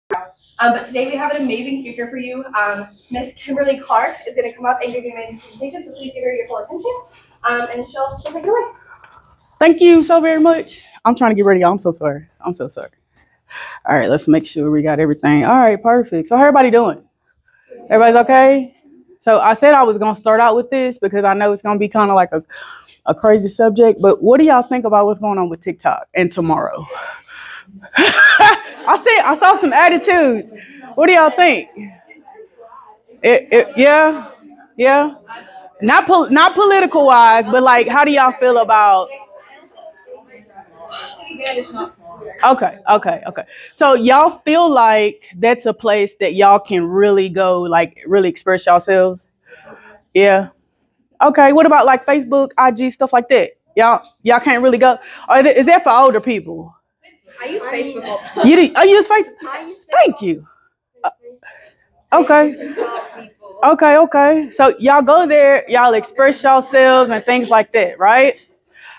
But today we have an amazing speaker for you. Miss Kimberly Clark is going to come up and give you an amazing presentation, so please give her your full attention. And she'll take it away. Thank you so very much. I'm trying to get ready. I'm so sorry. I'm so sorry. All right, let's make sure we got everything. All right, perfect. So how everybody doing? Everybody's okay? So I said I was gonna start out with this because I know it's gonna be kind of like a crazy subject, but what do y'all think about what's going on with TikTok and tomorrow? I saw some attitudes. What do y'all think? Yeah, yeah. Not political wise, but like, how do y'all feel about? Okay. So y'all feel like that's a place that y'all can really go, like really express yourselves? Yeah. Okay. What about like Facebook, IG, stuff like that? Y'all can't really go. Or is that for older people? I use Facebook all the time. You use Facebook? Thank you. Okay. Okay. So y'all go there, y'all express yourselves and things like that, right?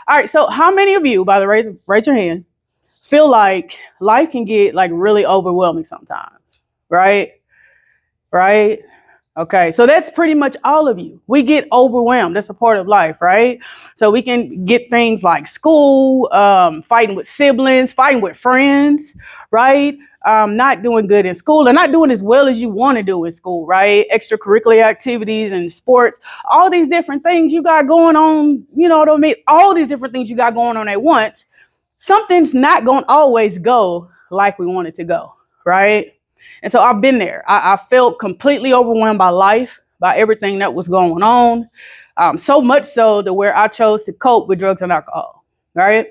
All right. So how many of you, by the way, raise your hand, feel like life can get like really overwhelming sometimes, right? Right? Okay, so that's pretty much all of you. We get overwhelmed. That's a part of life, right? So we can get things like school, fighting with siblings, fighting with friends, right? Not doing good in school and not doing as well as you want to do in school, right? Extracurricular activities and sports, all these different things you got going on, you know what I mean? All these different things you got going on at once. Something's not going to always go like we want it to go, right? And so I've been there. I felt completely overwhelmed by life, by everything that was going on. So much so to where I chose to cope with drugs and alcohol, right?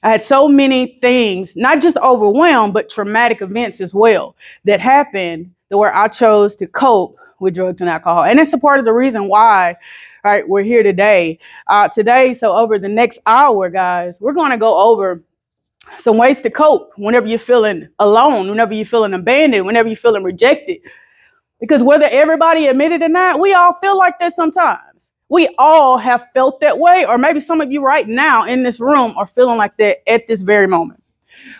I had so many things, not just overwhelmed, but traumatic events as well that happened to where I chose to cope with drugs and alcohol. And it's a part of the reason why, right, we're here today. So over the next hour, guys, we're going to go over some ways to cope whenever you're feeling alone, whenever you're feeling abandoned, whenever you're feeling rejected. Because whether everybody admit it or not, we all feel like that sometimes. We all have felt that way, or maybe some of you right now in this room are feeling like that at this very moment.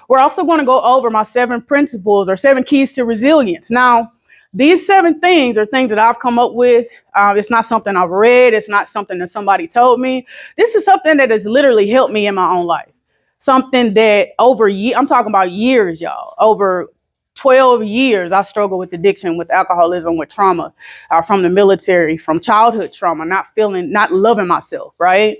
We're also going to go over my 7 principles or 7 keys to resilience. Now, these 7 things are things that I've come up with. It's not something I've read. It's not something that somebody told me. This is something that has literally helped me in my own life. Something that I'm talking about years, y'all. Over 12 years, I struggled with addiction, with alcoholism, with trauma from the military, from childhood trauma, not loving myself, right?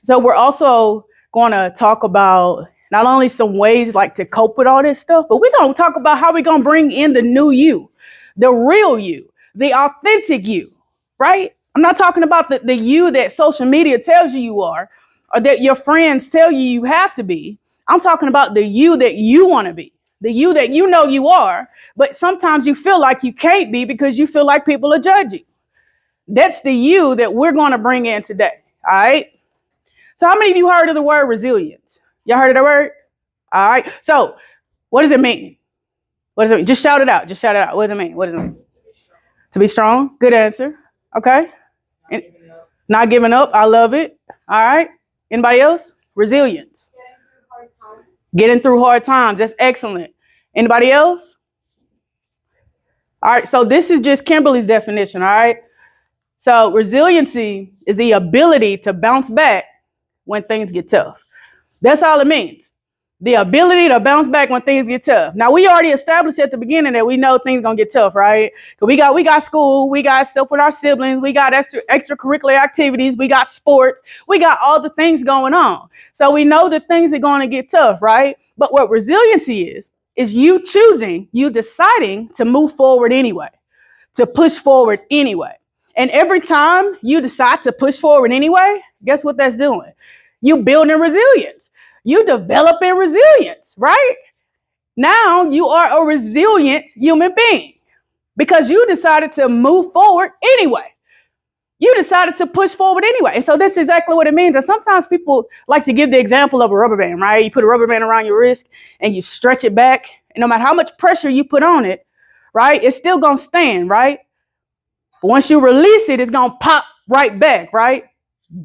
So we're also going to talk about not only some ways like to cope with all this stuff, but we're going to talk about how we're going to bring in the new you, the real you, the authentic you, right? I'm not talking about the you that social media tells you are or that your friends tell you have to be. I'm talking about the you that you want to be, the you that you know you are, but sometimes you feel like you can't be because you feel like people are judging. That's the you that we're going to bring in today, all right? So how many of you heard of the word resilience? Y'all heard of the word? All right. So what does it mean? What does it mean? Just shout it out. Just shout it out. What does it mean? What does it mean? To be strong. Good answer. Okay. And not giving up. I love it. All right. Anybody else? Resilience. Getting through hard times. That's excellent. Anybody else? All right. So this is just Kimberly's definition. All right. So resiliency is the ability to bounce back when things get tough. That's all it means. The ability to bounce back when things get tough. Now we already established at the beginning that we know things gonna get tough, right? Cause we got school, we got stuff with our siblings, we got extracurricular activities, we got sports, we got all the things going on. So we know that things are gonna get tough, right? But what resiliency is you deciding to move forward anyway, to push forward anyway. And every time you decide to push forward anyway, guess what that's doing? You building resilience. You developing resilience, right? Now you are a resilient human being because you decided to move forward anyway. You decided to push forward anyway. And so that's exactly what it means. And sometimes people like to give the example of a rubber band, right? You put a rubber band around your wrist and you stretch it back. And no matter how much pressure you put on it, right, it's still going to stand, right? But once you release it, it's going to pop right back, right?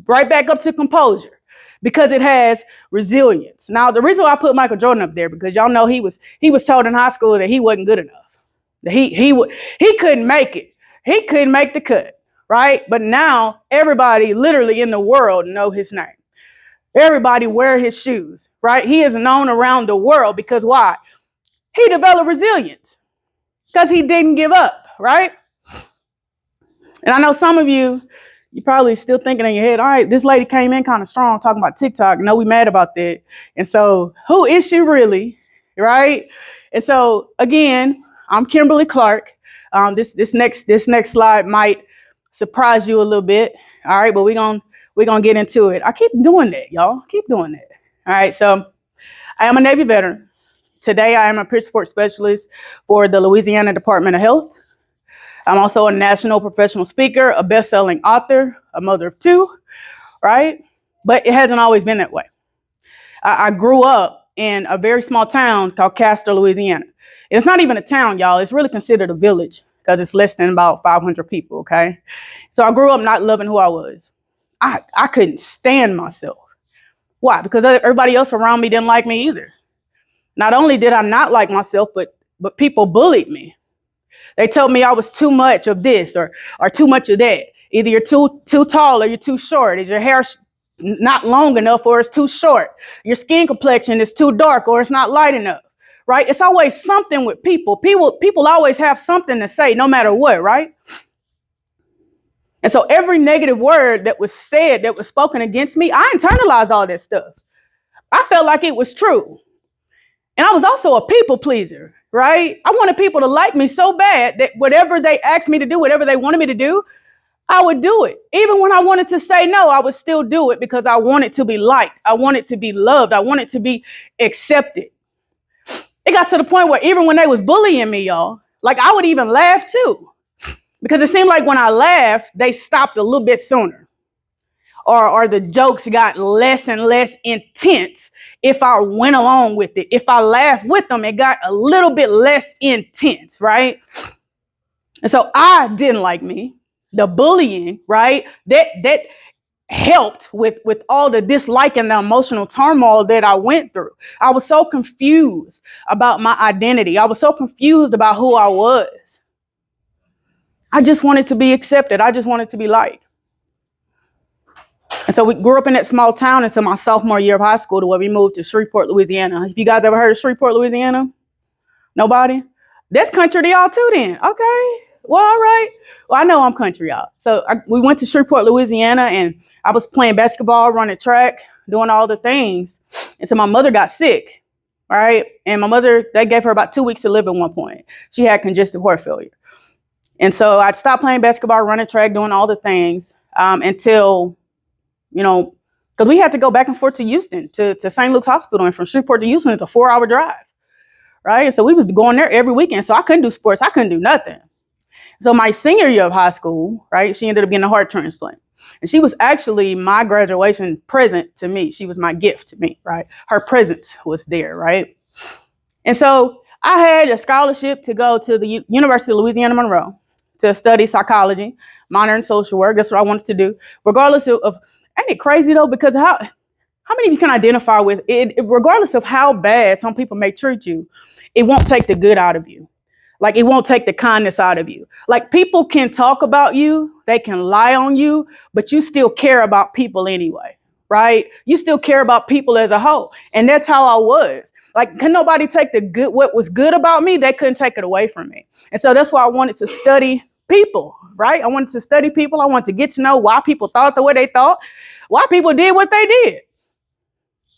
Right back up to composure. because it has resilience. Now, the reason why I put Michael Jordan up there, because y'all know he was told in high school that he wasn't good enough. That he couldn't make it. He couldn't make the cut, right? But now everybody literally in the world know his name. Everybody wear his shoes, right? He is known around the world because why? He developed resilience because he didn't give up, right? And I know some of you probably still thinking in your head, all right, this lady came in kind of strong talking about TikTok. No, we mad about that. And so who is she really, right? And so again, I'm Kimberly Clark. This next slide might surprise you a little bit. All right, but we're gonna get into it. I keep doing that, y'all. Keep doing that. All right, so I am a Navy veteran. Today I am a pitch support specialist for the Louisiana Department of Health. I'm also a national professional speaker, a best-selling author, a mother of two, right? But it hasn't always been that way. I grew up in a very small town called Castor, Louisiana. It's not even a town, y'all. It's really considered a village because it's less than about 500 people, okay? So I grew up not loving who I was. I couldn't stand myself. Why? Because everybody else around me didn't like me either. Not only did I not like myself, but people bullied me. They told me I was too much of this or too much of that. Either you're too tall or you're too short. Is your hair not long enough or it's too short? Your skin complexion is too dark or it's not light enough, right? It's always something with people. People always have something to say no matter what, right? And so every negative word that was said, that was spoken against me, I internalized all that stuff. I felt like it was true. And I was also a people pleaser, right? I wanted people to like me so bad that whatever they asked me to do, whatever they wanted me to do, I would do it. Even when I wanted to say no, I would still do it because I wanted to be liked. I wanted to be loved. I wanted to be accepted. It got to the point where even when they was bullying me, y'all, like I would even laugh too. Because it seemed like when I laughed, they stopped a little bit sooner. Or the jokes got less and less intense if I went along with it. If I laughed with them, it got a little bit less intense, right? And so I didn't like me. The bullying, right? That helped with all the dislike and the emotional turmoil that I went through. I was so confused about my identity. I was so confused about who I was. I just wanted to be accepted. I just wanted to be liked. And so we grew up in that small town until my sophomore year of high school, to where we moved to Shreveport, Louisiana. Have you guys ever heard of Shreveport, Louisiana? Nobody? That's country to y'all too then. Okay. Well, all right. Well, I know I'm country, y'all. So we went to Shreveport, Louisiana, and I was playing basketball, running track, doing all the things. And so my mother got sick, right? And my mother, they gave her about 2 weeks to live at one point. She had congestive heart failure. And so I stopped playing basketball, running track, doing all the things until, because we had to go back and forth to Houston, to St. Luke's Hospital. And from Shreveport to Houston, it's a 4-hour drive, right? So we was going there every weekend. So I couldn't do sports. I couldn't do nothing. So my senior year of high school, right, she ended up getting a heart transplant. And she was actually my graduation present to me. She was my gift to me, right? Her presence was there, right? And so I had a scholarship to go to the University of Louisiana Monroe to study psychology, minor in social work. That's what I wanted to do, regardless of ain't it crazy though? Because how many of you can identify with it? Regardless of how bad some people may treat you, it won't take the good out of you. Like it won't take the kindness out of you. Like people can talk about you, they can lie on you, but you still care about people anyway, right? You still care about people as a whole. And that's how I was. Like, can nobody take what was good about me? They couldn't take it away from me. And so that's why I wanted to study people, right? I wanted to study people. I wanted to get to know why people thought the way they thought, why people did what they did.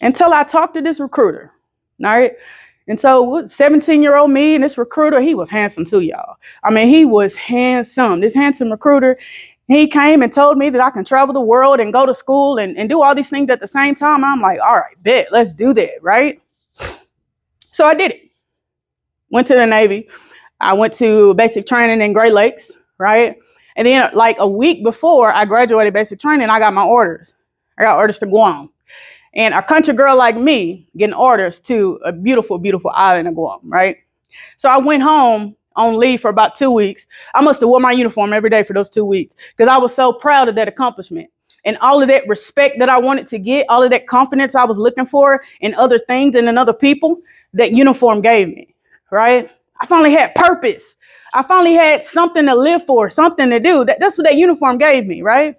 Until I talked to this recruiter, all right? And so 17-year-old me and this recruiter, he was handsome too, y'all. I mean, he was handsome. This handsome recruiter, he came and told me that I can travel the world and go to school and do all these things at the same time. I'm like, all right, bet, let's do that, right? So I did it. Went to the Navy. I went to basic training in Great Lakes, right? And then like a week before I graduated basic training, I got my orders. I got orders to Guam. And a country girl like me getting orders to a beautiful, beautiful island of Guam, right? So I went home on leave for about 2 weeks. I must have worn my uniform every day for those 2 weeks because I was so proud of that accomplishment. and all of that respect that I wanted to get, all of that confidence I was looking for in other things and in other people, that uniform gave me, right? I finally had purpose. I finally had something to live for, something to do. That's what that uniform gave me, right?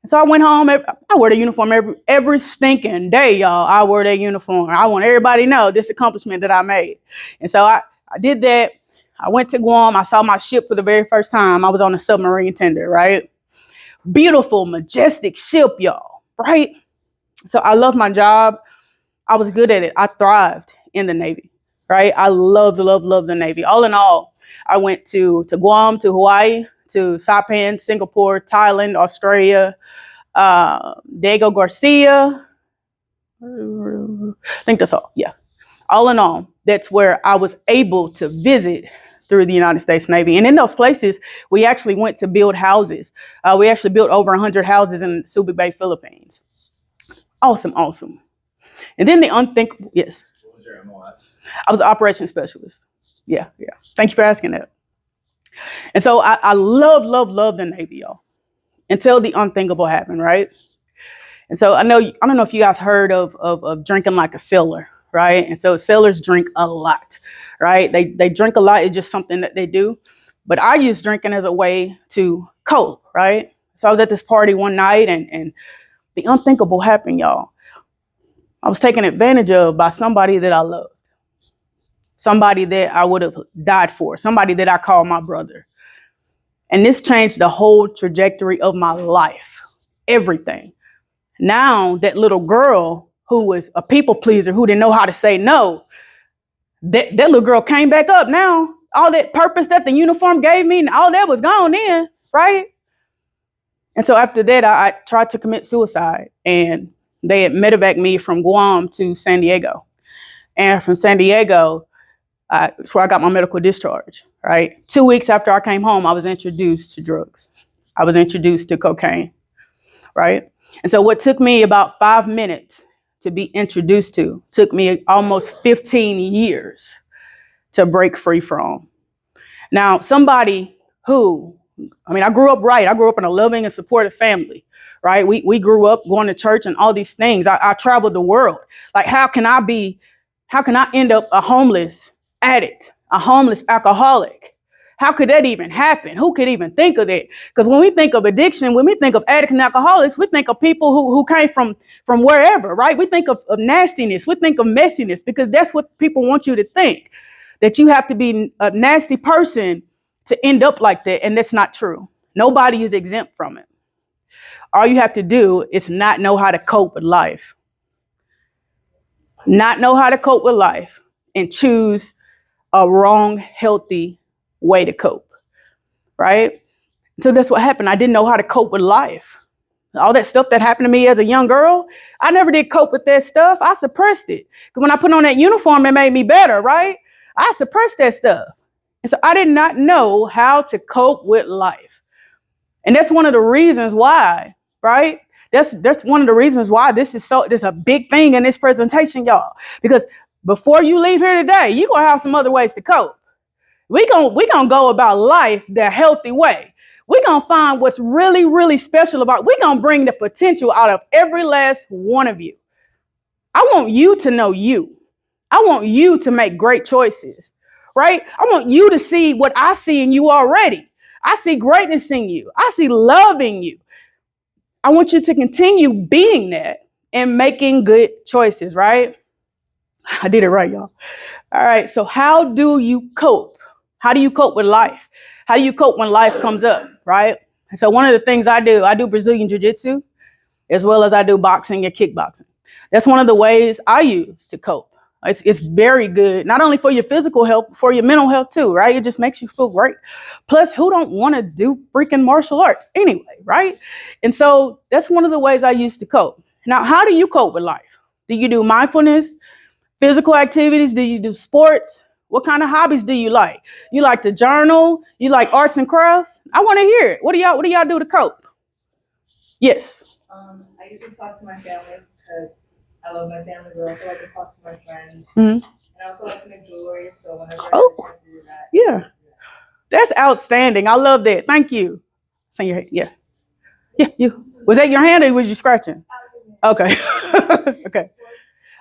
And so I went home. I wore the uniform every stinking day, y'all. I wore that uniform. I want everybody to know this accomplishment that I made. And so I did that. I went to Guam. I saw my ship for the very first time. I was on a submarine tender, right? Beautiful, majestic ship, y'all, right? So I loved my job. I was good at it. I thrived in the Navy, right? I loved the Navy. All in all, I went to Guam, to Hawaii, to Saipan, Singapore, Thailand, Australia, Diego Garcia. I think that's all. Yeah. All in all, that's where I was able to visit through the United States Navy. And in those places, we actually went to build houses. We actually built over 100 houses in Subic Bay, Philippines. Awesome, awesome. And then the unthinkable, yes. What was your MOS? I was an operations specialist. Yeah. Thank you for asking that. And so I love the Navy, y'all, until the unthinkable happened, right? And so I don't know if you guys heard of drinking like a sailor, right? And so sailors drink a lot, right? They drink a lot. It's just something that they do. But I use drinking as a way to cope, right? So I was at this party one night and the unthinkable happened, y'all. I was taken advantage of by somebody that I loved, somebody that I would have died for, somebody that I call my brother. And this changed the whole trajectory of my life, everything. Now that little girl who was a people pleaser, who didn't know how to say no, that little girl came back up now. All that purpose that the uniform gave me, all that was gone then, right? And so after that, I tried to commit suicide, and they had medevaced me from Guam to San Diego. And from San Diego, that's where I got my medical discharge, right? 2 weeks after I came home, I was introduced to drugs. I was introduced to cocaine, right? And so what took me about 5 minutes to be introduced to took me almost 15 years to break free from. Now, somebody who, I grew up right. I grew up in a loving and supportive family, right? We grew up going to church and all these things. I traveled the world. Like, how can I end up a homeless addict, a homeless alcoholic? How could that even happen? Who could even think of that? Because when we think of addiction, when we think of addicts and alcoholics, we think of people who came from wherever, right? We think of nastiness. We think of messiness, because that's what people want you to think, that you have to be a nasty person to end up like that. And that's not true. Nobody is exempt from it. All you have to do is not know how to cope with life. Not know how to cope with life and choose a wrong, healthy way to cope, right? So that's what happened. I didn't know how to cope with life. All that stuff that happened to me as a young girl, I never did cope with that stuff. I suppressed it. Because when I put on that uniform, it made me better, right? I suppressed that stuff. And so I did not know how to cope with life. And that's one of the reasons why, right? That's one of the reasons why this is a big thing in this presentation, y'all. Because before you leave here today, you're going to have some other ways to cope. We're gonna go about life the healthy way. We're going to find what's really, really special about it. We're going to bring the potential out of every last one of you. I want you to know you. I want you to make great choices, right? I want you to see what I see in you already. I see greatness in you. I see love in you. I want you to continue being that and making good choices, right? I did it right, y'all. All right, so how do you cope? How do you cope with life? How do you cope when life comes up, right? And so one of the things I do Brazilian Jiu-Jitsu, as well as I do boxing and kickboxing. That's one of the ways I use to cope. It's very good, not only for your physical health, for your mental health too, right? It just makes you feel great. Plus, who don't want to do freaking martial arts anyway, right? And so that's one of the ways I use to cope. Now, how do you cope with life? Do you do mindfulness, physical activities? Do you do sports? What kind of hobbies do you like? You like to journal? You like arts and crafts? I want to hear it. What do y'all do to cope? Yes. I usually talk to my family because I love my family, but I also like to talk to my friends. Mm-hmm. And I also like to make jewelry, so whenever Oh. I can do that. Yeah. That's outstanding. I love that. Thank you. Sing your head. Yeah. Yeah, you. Was that your hand or was you scratching? Okay. Okay.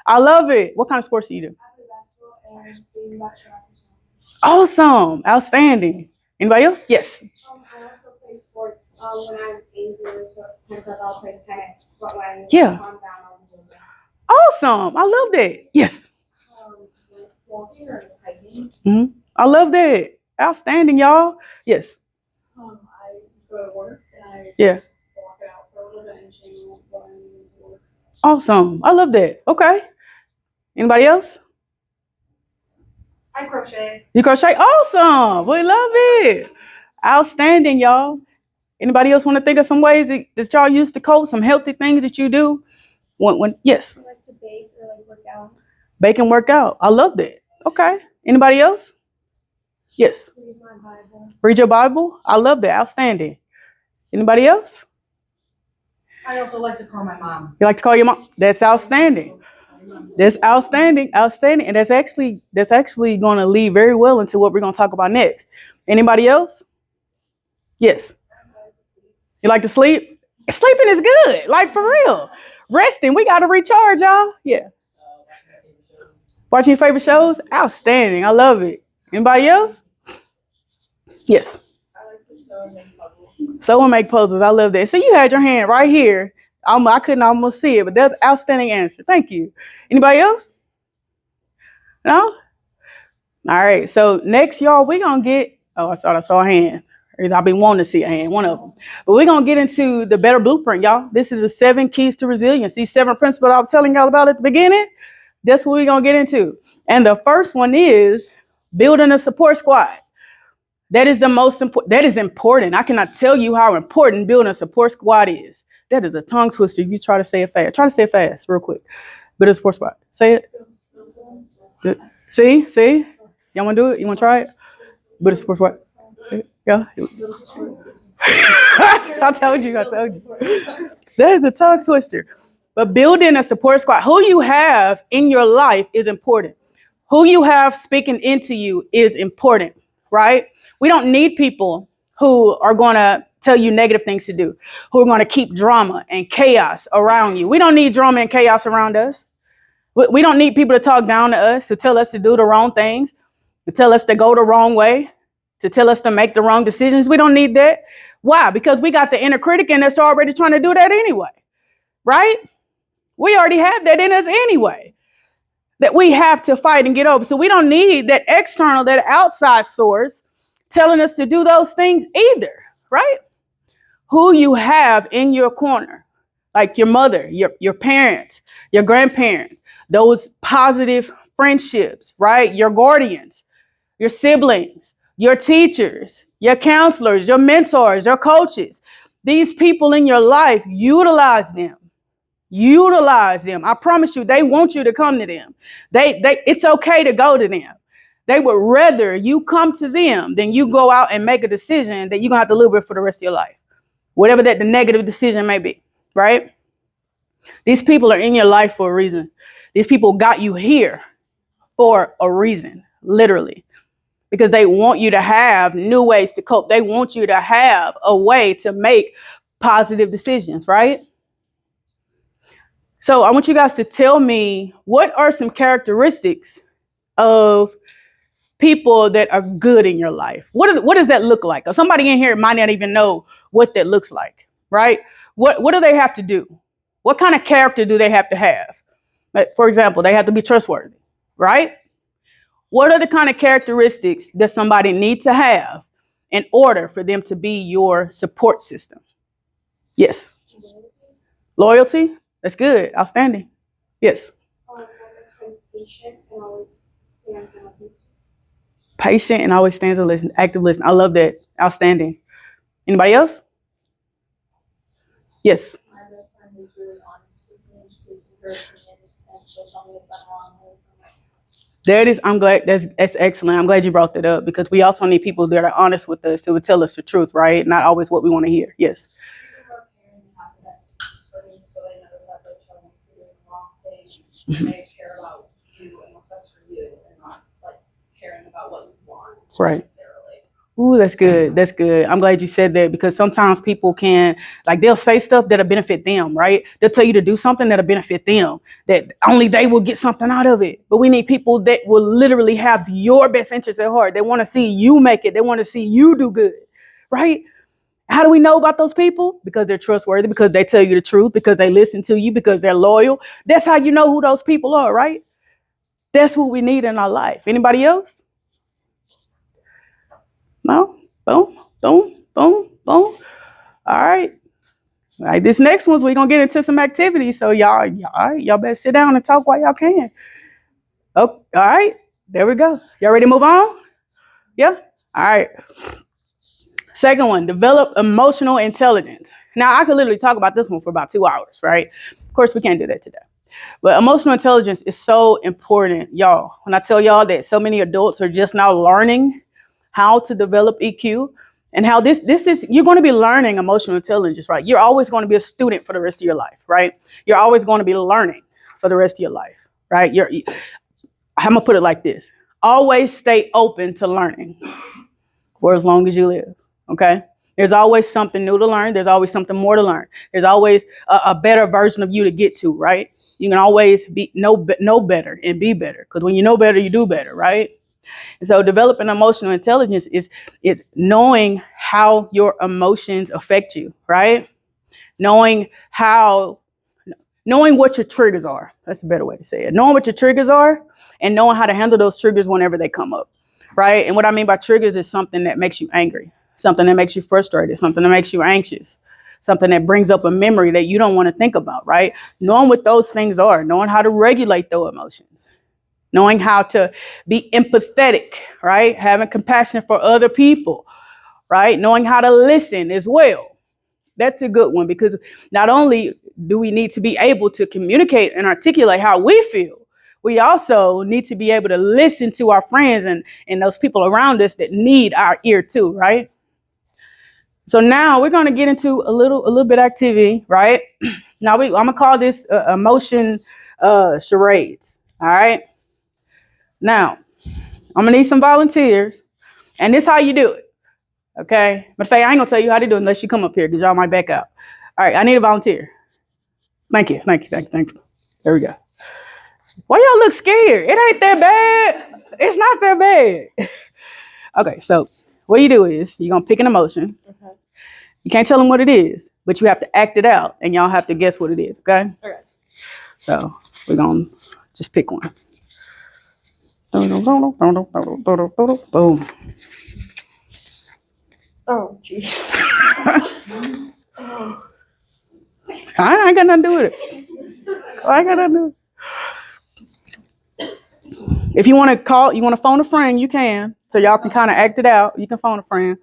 I love it. What kind of sports do you do? Awesome. Outstanding. Anybody else? Yes. I also play sports when I'm angry, so sometimes I'll play tennis, but when Yeah. I'm down, I'll do that. Awesome. I love that. Yes. Like walking or hiking. I love that. Outstanding, y'all. Yes. I go to work and I Yeah. just walk out for a little bit and change what I'm doing to work. Awesome. I love that. Okay. Anybody else? I crochet. You crochet? Awesome. We love it. Outstanding, y'all. Anybody else want to think of some ways that y'all use to cope? Some healthy things that you do? Yes. I like to bake or like work out. Bake and work out. I love that. Okay. Anybody else? Yes. Read my Bible. Read your Bible. I love that. Outstanding. Anybody else? I also like to call my mom. You like to call your mom? That's outstanding. That's outstanding. Outstanding. And that's actually going to lead very well into what we're going to talk about next. Anybody else? Yes. You like to sleep? Sleeping is good. Like for real. Resting. We got to recharge, y'all. Yeah. Watching your favorite shows? Outstanding. I love it. Anybody else? Yes. I like to sew and make puzzles. Sew and make puzzles. I love that. So you had your hand right here. I couldn't almost see it, but that's outstanding answer. Thank you. Anybody else? No? All right. So next, y'all, we're going to get, oh, I thought I saw a hand. I've been wanting to see a hand, one of them. But we're going to get into the better blueprint, y'all. This is the 7 keys to resilience. These 7 principles I was telling y'all about at the beginning. That's what we're going to get into. And the first one is building a support squad. That is the most important. That is important. I cannot tell you how important building a support squad is. That is a tongue twister. You try to say it fast. Try to say it fast, real quick. Build a support squad. Say it. Good. See? Y'all want to do it? You want to try it? Build a support squad. Yeah. I told you. That is a tongue twister. But building a support squad, who you have in your life is important. Who you have speaking into you is important, right? We don't need people who are going to tell you negative things to do, who are going to keep drama and chaos around you. We don't need drama and chaos around us. We don't need people to talk down to us, to tell us to do the wrong things, to tell us to go the wrong way, to tell us to make the wrong decisions. We don't need that. Why? Because we got the inner critic in us already trying to do that anyway, right? We already have that in us anyway, that we have to fight and get over. So we don't need that external, that outside source telling us to do those things either, right? Who you have in your corner, like your mother, your parents, your grandparents, those positive friendships, right? Your guardians, your siblings, your teachers, your counselors, your mentors, your coaches. These people in your life, utilize them. Utilize them. I promise you, they want you to come to them. It's okay to go to them. They would rather you come to them than you go out and make a decision that you're gonna have to live with for the rest of your life. Whatever that the negative decision may be, right? These people are in your life for a reason. These people got you here for a reason, literally, because they want you to have new ways to cope. They want you to have a way to make positive decisions, right? So I want you guys to tell me, what are some characteristics of people that are good in your life? What does that look like? Or somebody in here might not even know what that looks like, right? What do they have to do? What kind of character do they have to have? Like, for example, they have to be trustworthy, right? What are the kind of characteristics that somebody needs to have in order for them to be your support system? Yes. Loyalty? That's good. Outstanding. Yes. Patient and always stands and listens. Patient and always stands and listen. Active listen. I love that. Outstanding. Anybody else? Yes. My best friend is really honest with me and she's very committed and she'll tell me if I'm wrong or if I'm right. There it is. I'm glad. That's excellent. I'm glad you brought that up, because we also need people that are honest with us, who would tell us the truth, right? Not always what we want to hear. Yes. People who are caring and have the best interest for me, so they know that they're telling me if you're doing the wrong thing, and they care about you and what's best for you, and not like caring about what you want Right. necessarily. Ooh, that's good. That's good. I'm glad you said that because sometimes people can, like, they'll say stuff that'll benefit them, right? They'll tell you to do something that'll benefit them, that only they will get something out of it. But we need people that will literally have your best interest at heart. They want to see you make it. They want to see you do good, right? How do we know about those people? Because they're trustworthy, because they tell you the truth, because they listen to you, because they're loyal. That's how you know who those people are, right? That's what we need in our life. Anybody else? No? Boom, boom, boom, boom. All right. All right. This next one's we're gonna get into some activities. So y'all better sit down and talk while y'all can. Oh, all right. There we go. Y'all ready to move on? Yeah? All right. Second one, develop emotional intelligence. Now I could literally talk about this one for about 2 hours, right? Of course, we can't do that today. But emotional intelligence is so important, y'all. When I tell y'all that so many adults are just now learning how to develop EQ and how this is, you're going to be learning emotional intelligence, right? You're always going to be a student for the rest of your life, right? You're always going to be learning for the rest of your life, right? I'm gonna put it like this: always stay open to learning for as long as you live. Okay. There's always something new to learn. There's always something more to learn. There's always a better version of you to get to, right? You can always know better and be better, because when you know better, you do better, right? And so developing emotional intelligence is knowing how your emotions affect you, right? Knowing what your triggers are. That's a better way to say it. Knowing what your triggers are and knowing how to handle those triggers whenever they come up, right? And what I mean by triggers is something that makes you angry, something that makes you frustrated, something that makes you anxious, something that brings up a memory that you don't want to think about, right? Knowing what those things are, knowing how to regulate those emotions, knowing how to be empathetic, right? Having compassion for other people, right? Knowing how to listen as well. That's a good one, because not only do we need to be able to communicate and articulate how we feel, we also need to be able to listen to our friends and those people around us that need our ear too, right? So now we're going to get into a little bit activity, right? Now I'm going to call this emotion charades, all right? Now, I'm going to need some volunteers, and this is how you do it, okay? But I ain't going to tell you how to do it unless you come up here, because y'all might back out. All right, I need a volunteer. Thank you. There we go. Why y'all look scared? It ain't that bad. It's not that bad. Okay, so what you do is you're going to pick an emotion. Okay. You can't tell them what it is, but you have to act it out, and y'all have to guess what it is, okay? Okay. So we're going to just pick one. Boom. Oh, jeez. I ain't got nothing to do with it. I ain't got nothing to do with it. If you want to phone a friend, you can. So y'all can kind of act it out. You can phone a friend.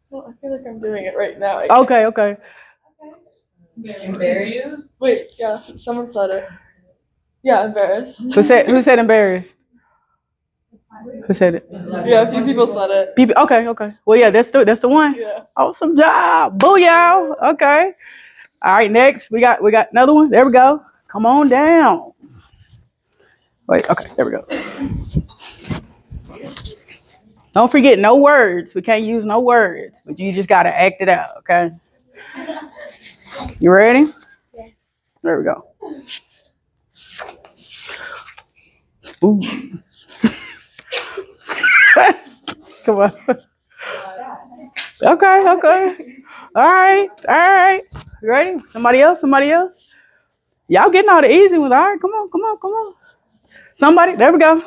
Well, I feel like I'm doing it right now. Okay. Embarrassed? Wait, yeah, someone said it. Yeah, embarrassed. Who said embarrassed? Who said it? Yeah, a few people said it. People. Okay. Well, yeah, that's the one. Yeah. Awesome job. Booyah. Okay. All right, next we got another one. There we go. Come on down. Wait, okay, there we go. Don't forget, no words. We can't use no words, but you just gotta act it out, okay? You ready? Yeah. There we go. Ooh. Come on. Okay. All right. You ready? Somebody else? Y'all getting all the easy ones. All right, come on. Somebody, there we go.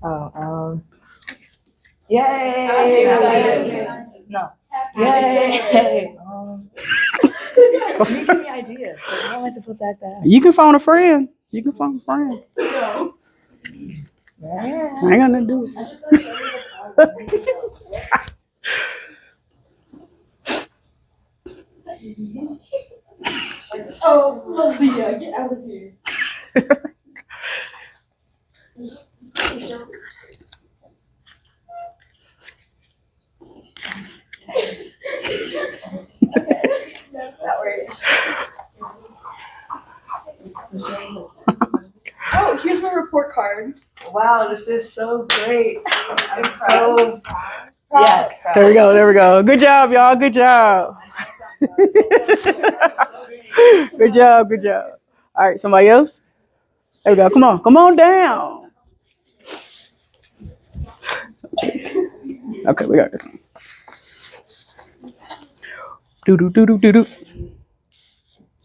Oh, yay! No. Yay! You give me ideas. Like, how am I supposed to act that out? You can phone a friend. No. Yeah. I ain't got nothing to do with it. Oh, Leah, get out of here. Okay, that works. Wow, this is so great. I'm so yes. There we go. There we go. Good job, y'all. Good job. Good job. Good job. All right, somebody else? There we go. Come on. Come on down. Okay, we got this. Do do do do do do.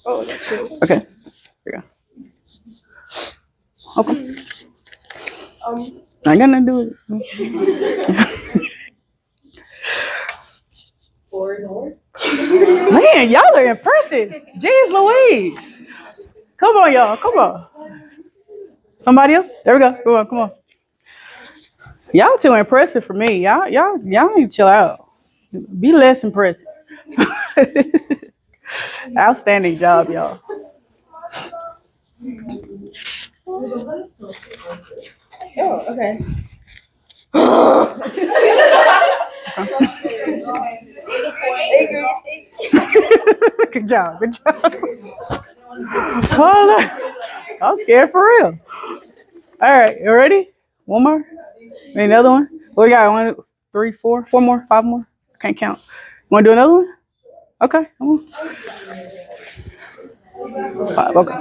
Oh, I got two. Okay. Here we go. Okay. I ain't got nothing to do with it. Man, y'all are impressive. Jeez Louise. Come on, y'all. Come on. Somebody else? There we go. Come on, come on. Y'all too impressive for me. Y'all need to chill out. Be less impressive. Outstanding job, y'all. Oh, okay. Good job. Good job. Oh, I'm scared for real. All right, you ready? One more? Maybe another one? We got 1, 3, 4, 4 more, 5 more. Can't count. You want to do another one? Okay, come on. 5. Okay.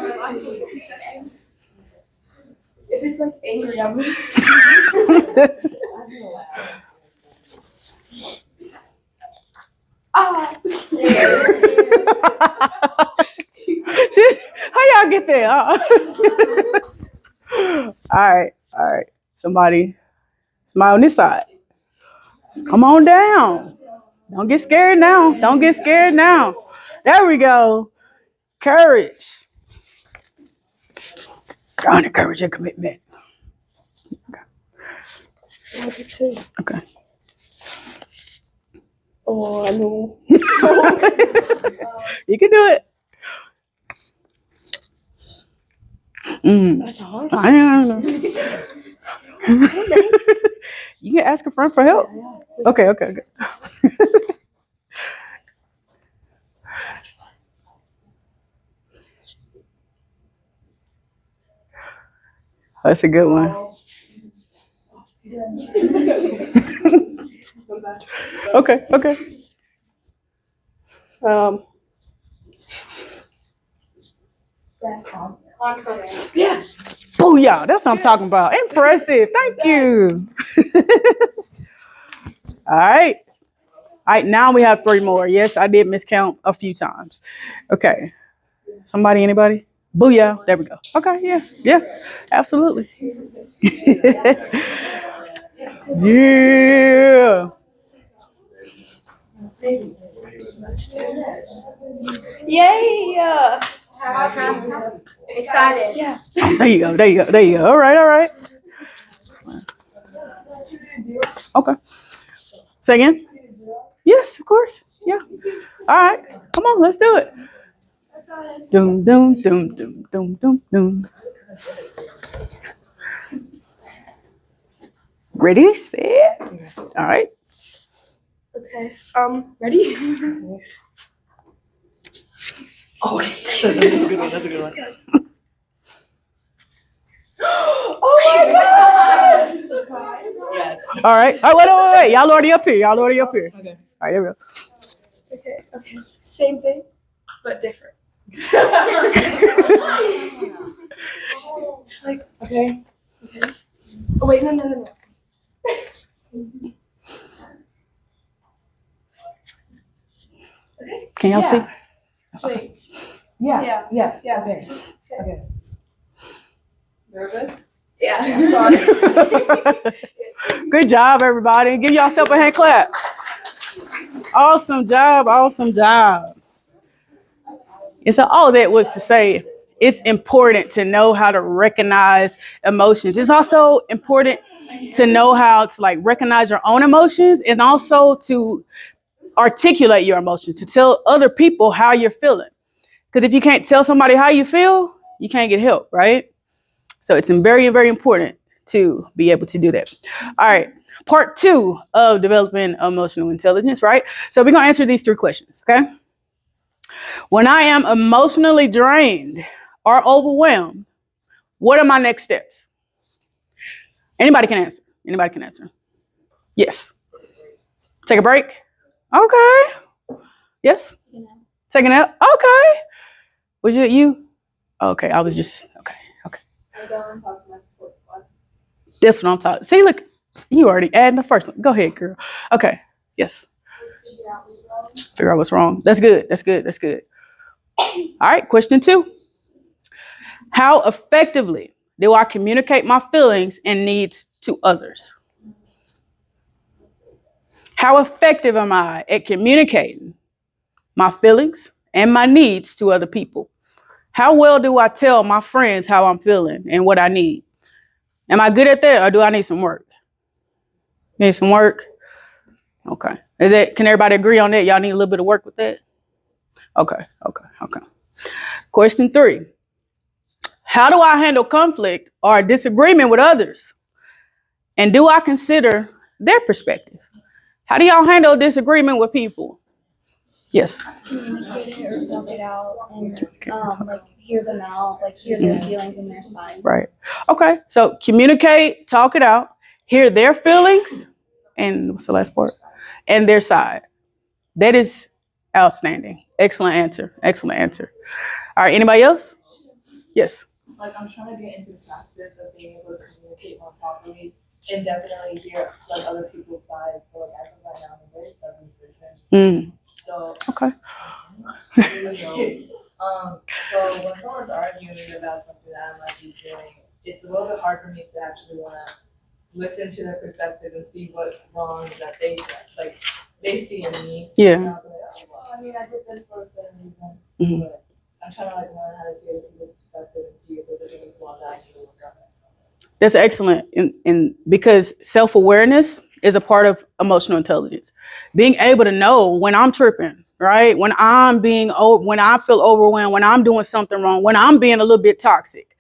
If it's like angry, I'm. Ah. See, how y'all get there? All right, all right. Somebody on this side. Come on down. Don't get scared now. Don't get scared now. There we go. Courage. Honor, courage, and commitment. Okay. Oh, I know. You can do it. That's hard. I don't know. You can ask a friend for help. Okay, okay, okay. That's a good one. Okay, okay. Yeah. Oh yeah, that's what I'm talking about. Impressive. Thank you. All right. All right, now we have 3 more. Yes, I did miscount a few times. Okay. Somebody, anybody? Booyah. There we go. Okay, yeah, yeah, absolutely. Yeah. Yay! Excited. Yeah. Oh, there you go, there you go, there you go. All right, all right. Okay. Say again? Yes, of course. Yeah. All right. Come on, let's do it. Doom, doom, doom, doom, doom, doom, doom. Ready, set. All right. Okay. Ready? Oh, that's a good one. That's a good one. Oh my God! Yes. All right. All right, wait. Y'all already up here. Y'all already up here. Okay. All right, there we go. Okay. Okay. Same thing, but different. Like okay. Okay. Oh wait, no. Can y'all see? Wait. Yeah. Yeah. Yeah. Okay. Okay. Nervous? Yeah. Sorry. Good job, everybody. Give yourself a hand clap. Awesome job. Awesome job. And so all of that was to say it's important to know how to recognize emotions. It's also important to know how to like recognize your own emotions and also to articulate your emotions, to tell other people how you're feeling. Because if you can't tell somebody how you feel, you can't get help, right? So it's very, very important to be able to do that. All right. Part 2 of developing emotional intelligence, right? So we're going to answer these 3 questions, okay? When I am emotionally drained or overwhelmed, what are my next steps? Anybody can answer. Anybody can answer. Yes. Take a break. Okay. Yes. Take a nap. Okay. Was it you? Okay, I was just okay. I go and talk to my support squad. That's what I'm talking. See, look, you already adding the first one. Go ahead, girl. Okay. Yes. Figure out what's wrong. Figure out what's wrong. That's good. That's good. That's good. All right. Question 2. How effectively do I communicate my feelings and needs to others? How effective am I at communicating my feelings and my needs to other people? How well do I tell my friends how I'm feeling and what I need? Am I good at that, or do I need some work? Need some work? Okay. Can everybody agree on that? Y'all need a little bit of work with that? Okay. Question 3. How do I handle conflict or disagreement with others? And do I consider their perspective? How do y'all handle disagreement with people? Yes. Communicate it or talk it out and like hear them out, like hear their feelings and their side. Right. Okay. So communicate, talk it out, hear their feelings, and what's the last part? And their side. That is outstanding. Excellent answer. Excellent answer. All right. Anybody else? Yes. Like I'm trying to get into the practice of being able to communicate more properly and definitely hear like other people's sides. But like as of right now, I'm a very stubborn person. So Okay. So when someone's arguing about something that I might be doing, it's a little bit hard for me to actually want to listen to their perspective and see what wrong that they see in me. Yeah. And I'll be like, oh, well, I mean, I did this for a certain reason, but I'm trying to like learn how to see other people's perspective and see if there's any flaw that I need to work on myself. That's excellent. And because self-awareness is a part of emotional intelligence. Being able to know when I'm tripping, right? When when I feel overwhelmed, when I'm doing something wrong, when I'm being a little bit toxic.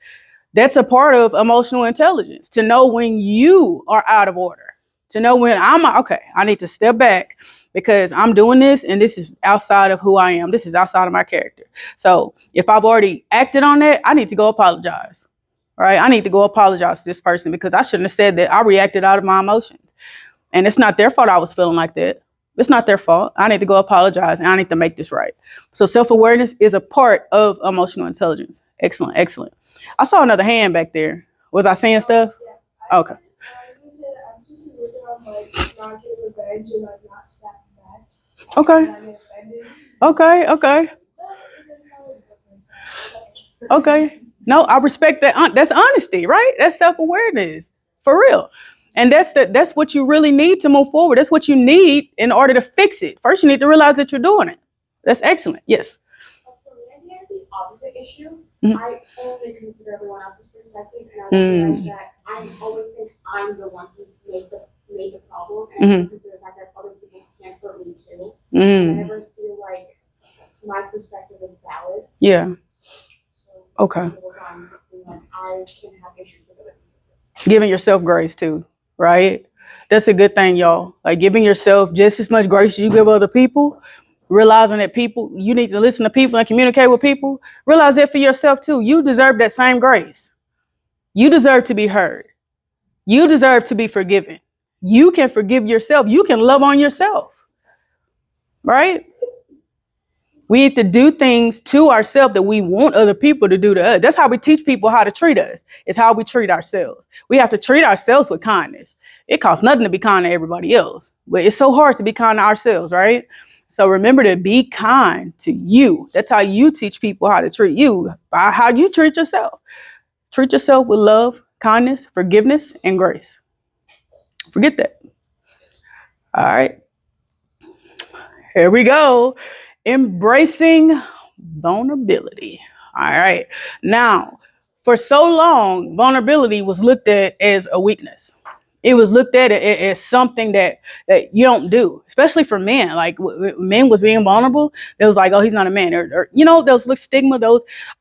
That's a part of emotional intelligence, to know when you are out of order, to know when I need to step back because I'm doing this and this is outside of who I am. This is outside of my character. So if I've already acted on that, I need to go apologize. Right? I need to go apologize to this person because I shouldn't have said that. I reacted out of my emotions. And it's not their fault I was feeling like that. It's not their fault. I need to go apologize and I need to make this right. So self-awareness is a part of emotional intelligence. Excellent, excellent. I saw another hand back there. Was I saying stuff? Okay. I was gonna say that I'm just working on like not getting revenge and like not snapping back. Okay. Not getting offended. Okay. But it doesn't always happen. Okay. No, I respect that. That's honesty, right? That's self-awareness. For real. And that's what you really need to move forward. That's what you need in order to fix it. First, you need to realize that you're doing it. That's excellent. Yes. For me, I had the opposite issue. Mhm. I only consider everyone else's perspective, and I realize that I always think I'm the one who made the problem, and I don't consider the fact that other people can't hurt me too. And I never feel like my perspective is valid. Yeah. So Okay. I work on thinking that I can have issues with other people. Giving yourself grace too, right? That's a good thing, y'all. Like giving yourself just as much grace as you give other people, realizing that you need to listen to people and communicate with people. Realize that for yourself too. You deserve that same grace. You deserve to be heard. You deserve to be forgiven. You can forgive yourself. You can love on yourself, right? We need to do things to ourselves that we want other people to do to us. That's how we teach people how to treat us. It's how we treat ourselves. We have to treat ourselves with kindness. It costs nothing to be kind to everybody else, but it's so hard to be kind to ourselves, right? So remember to be kind to you. That's how you teach people how to treat you, by how you treat yourself. Treat yourself with love, kindness, forgiveness, and grace. Forget that. All right. Here we go. Embracing vulnerability. All right. Now, for so long, vulnerability was looked at as a weakness. It was looked at as something that you don't do, especially for men. Like men was being vulnerable. It was like, oh, he's not a man, or those little stigma,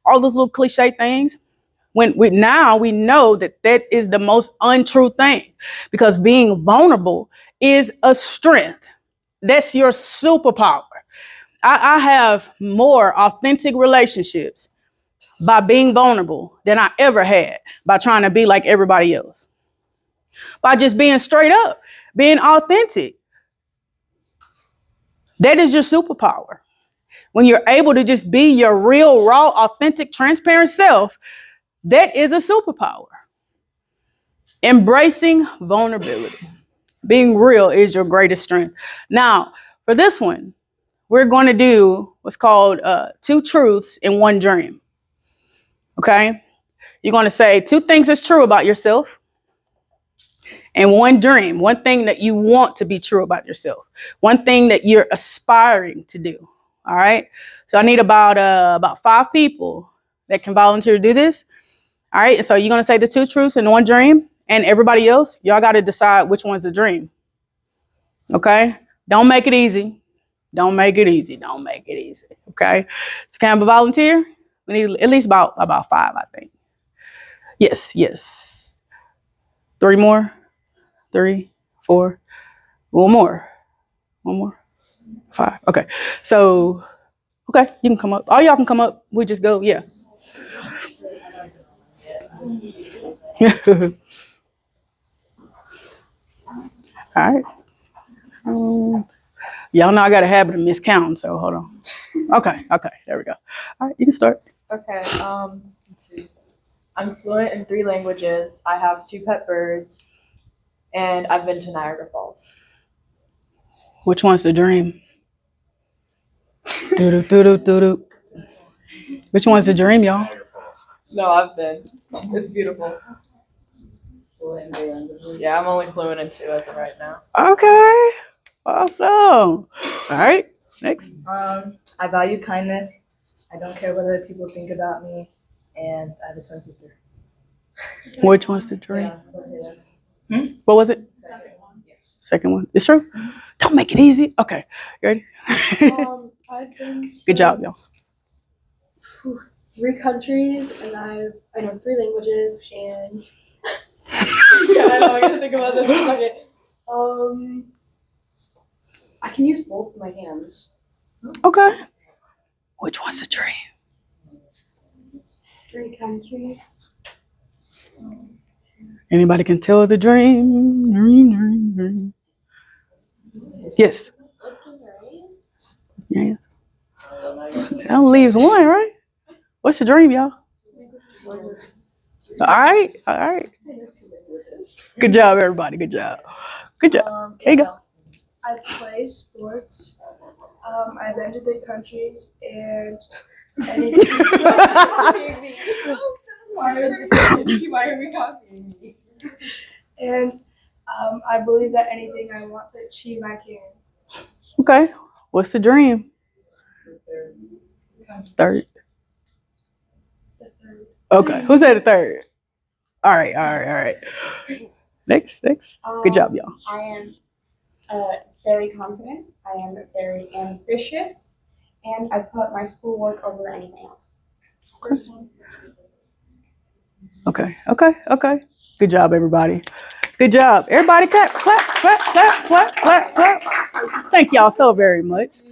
all those little cliche things. Now we know that is the most untrue thing, because being vulnerable is a strength. That's your superpower. I have more authentic relationships by being vulnerable than I ever had by trying to be like everybody else. by just being straight up, being authentic. That is your superpower. When you're able to just be your real, raw, authentic, transparent self, that is a superpower. Embracing vulnerability. Being real is your greatest strength. Now, for this one, we're going to do what's called 2 truths in 1 dream. Okay? You're going to say 2 things that's true about yourself and 1 dream, 1 thing that you want to be true about yourself, 1 thing that you're aspiring to do. All right? So I need about 5 people that can volunteer to do this. All right? So you're going to say the 2 truths in 1 dream, and everybody else, y'all got to decide which one's a dream. Okay? Don't make it easy. Don't make it easy. Don't make it easy. Okay? So can I have a volunteer? We need at least about 5, I think. Yes. 3 more. 3, 4. 1 more. 5. Okay. So, okay, you can come up. All y'all can come up. We just go, yeah. All right. Y'all know I got a habit of miscounting, so hold on. Okay, there we go. All right, you can start. Okay, let's see. I'm fluent in 3 languages. I have 2 pet birds, and I've been to Niagara Falls. Which one's the dream? Doo-doo. Which one's the dream, y'all? No, I've been. It's beautiful. Yeah, I'm only fluent in 2 as of right now. Okay, awesome. All right, next. I value kindness. I don't care what other people think about me, and I have a twin sister. Which one's the dream? Hmm? What was it? Second one. It's true? Don't make it easy. Okay, you ready? I've been Good job, y'all. 3 countries, and I know 3 languages, and Yeah, I know. I gotta think about this for a second. I can use both my hands. Okay. Which one's the dream? 3 countries. Anybody can tell the dream. Dream. Yes. Yes. That only leaves 1, right? What's the dream, y'all? All right. Good job, everybody. Good job. There you go. I play sports. I've been to 3 countries and anything. Why are we copying me? And I believe that anything I want to achieve, I can. Okay. What's the dream? 3rd. Okay. Who said the 3rd? All right. Next. Good job, y'all. I am very confident. I am very ambitious, and I put my schoolwork over anything else. Okay. Good job, everybody. Good job. Everybody clap. Thank y'all so very much.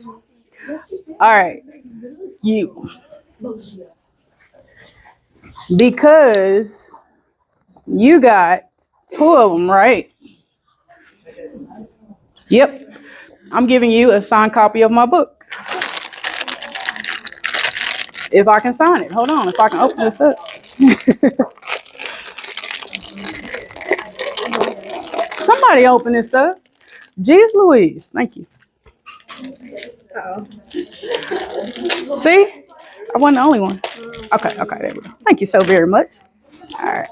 All right. You. Because you got 2 of them, right? Yep. I'm giving you a signed copy of my book. If I can sign it. Hold on. If I can open this up. Somebody open this up. Jeez Louise. Thank you. See? I wasn't the only one. Okay, there we go. Thank you so very much. All right.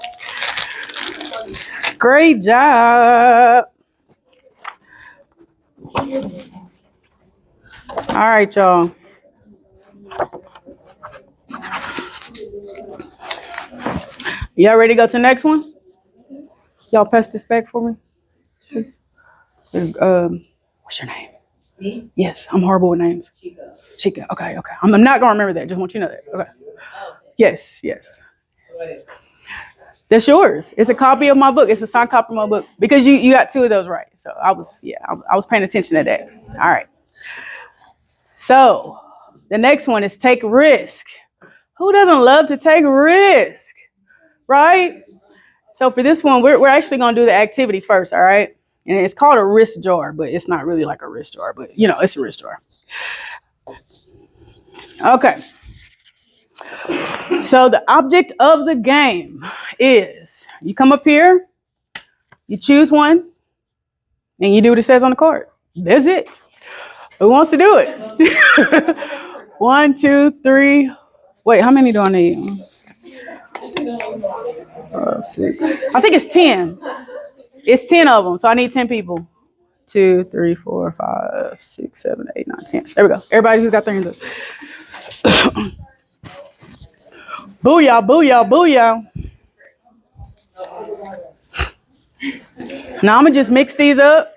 Great job. All right, y'all. Y'all ready to go to the next one? Y'all pass this back for me. What's your name? Me? Yes, I'm horrible with names. Chica. Okay. I'm not gonna remember that. Just want you to know that. Okay. Yes. That's yours. It's a copy of my book. It's a signed copy of my book because you got 2 of those right. So I was paying attention to that. All right. So the next one is take risk. Who doesn't love to take risk, right? So for this one, we're actually gonna do the activity first, all right? And it's called a wrist jar, but it's not really like a wrist jar, but it's a wrist jar. Okay. So the object of the game is you come up here, you choose one, and you do what it says on the card. That's it. Who wants to do it? 1, 2, 3. Wait, how many do I need? 6. I think it's 10. It's 10 of them, so I need 10 people. 2, 3, 4, 5, 6, 7, 8, 9, 10. There we go. Everybody who's got their hands up. Booyah, booyah, booyah. Now I'm gonna just mix these up.